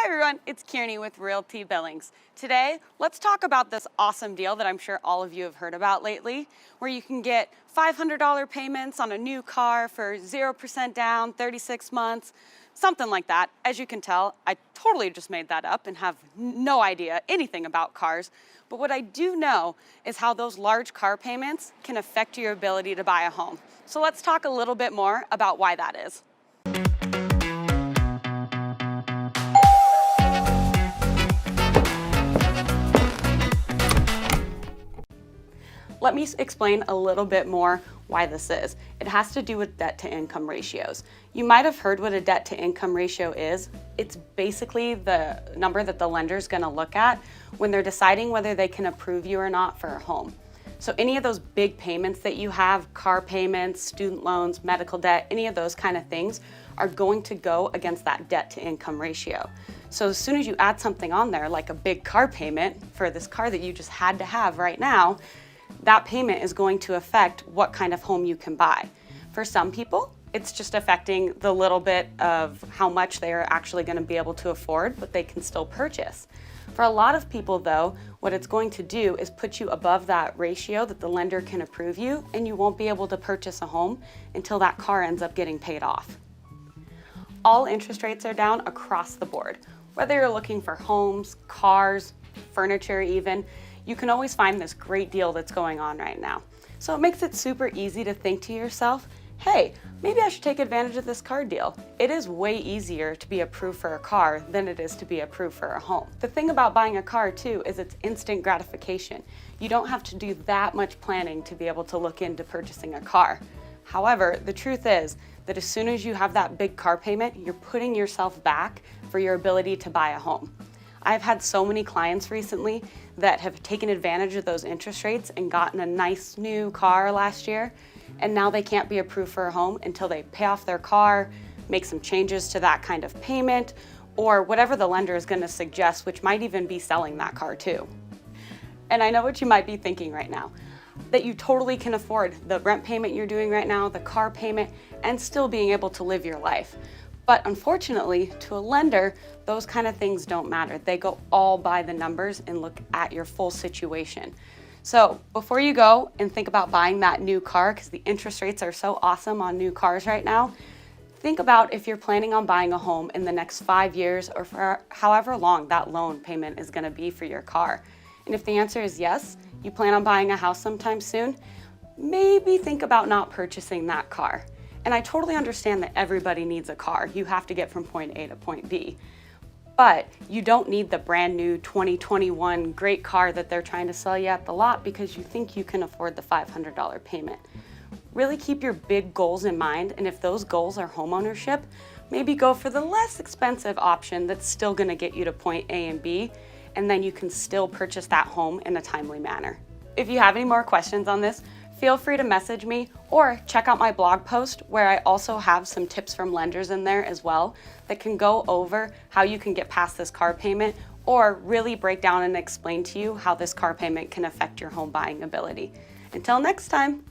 Hi everyone, it's Kierney with Realty Billings. Today, let's talk about this awesome deal that I'm sure all of you have heard about lately, where you can get $500 payments on a new car for 0% down, 36 months, something like that. As you can tell, I totally just made that up and have no idea anything about cars. But what I do know is how those large car payments can affect your ability to buy a home. So let's talk a little bit more about why that is. Let me explain a little bit more why this is. It has to do with debt to income ratios. You might have heard what a debt to income ratio is. It's basically the number that the lender is going to look at when they're deciding whether they can approve you or not for a home. So any of those big payments that you have, car payments, student loans, medical debt, any of those kind of things are going to go against that debt to income ratio. So as soon as you add something on there, like a big car payment for this car that you just had to have right now, that payment is going to affect what kind of home you can buy. For some people, it's just affecting the little bit of how much they are actually going to be able to afford, but they can still purchase. For a lot of people though, what it's going to do is put you above that ratio that the lender can approve you, and you won't be able to purchase a home until that car ends up getting paid off. All interest rates are down across the board. Whether you're looking for homes, cars, furniture even, you can always find this great deal that's going on right now. So it makes it super easy to think to yourself, hey, maybe I should take advantage of this car deal. It is way easier to be approved for a car than it is to be approved for a home. The thing about buying a car too is it's instant gratification. You don't have to do that much planning to be able to look into purchasing a car. However, the truth is that as soon as you have that big car payment, you're putting yourself back for your ability to buy a home. I've had so many clients recently that have taken advantage of those interest rates and gotten a nice new car last year, and now they can't be approved for a home until they pay off their car, make some changes to that kind of payment, or whatever the lender is going to suggest, which might even be selling that car too. And I know what you might be thinking right now, that you totally can afford the rent payment you're doing right now, the car payment, and still being able to live your life. But unfortunately, to a lender, those kind of things don't matter. They go all by the numbers and look at your full situation. So before you go and think about buying that new car, because the interest rates are so awesome on new cars right now, think about if you're planning on buying a home in the next 5 years or for however long that loan payment is going to be for your car. And if the answer is yes, you plan on buying a house sometime soon, maybe think about not purchasing that car. And I totally understand that everybody needs a car. You have to get from point A to point B. But you don't need the brand new 2021 great car that they're trying to sell you at the lot because you think you can afford the $500 payment. Really keep your big goals in mind, and if those goals are homeownership, maybe go for the less expensive option that's still gonna get you to point A and B, and then you can still purchase that home in a timely manner. If you have any more questions on this, feel free to message me or check out my blog post where I also have some tips from lenders in there as well that can go over how you can get past this car payment or really break down and explain to you how this car payment can affect your home buying ability. Until next time.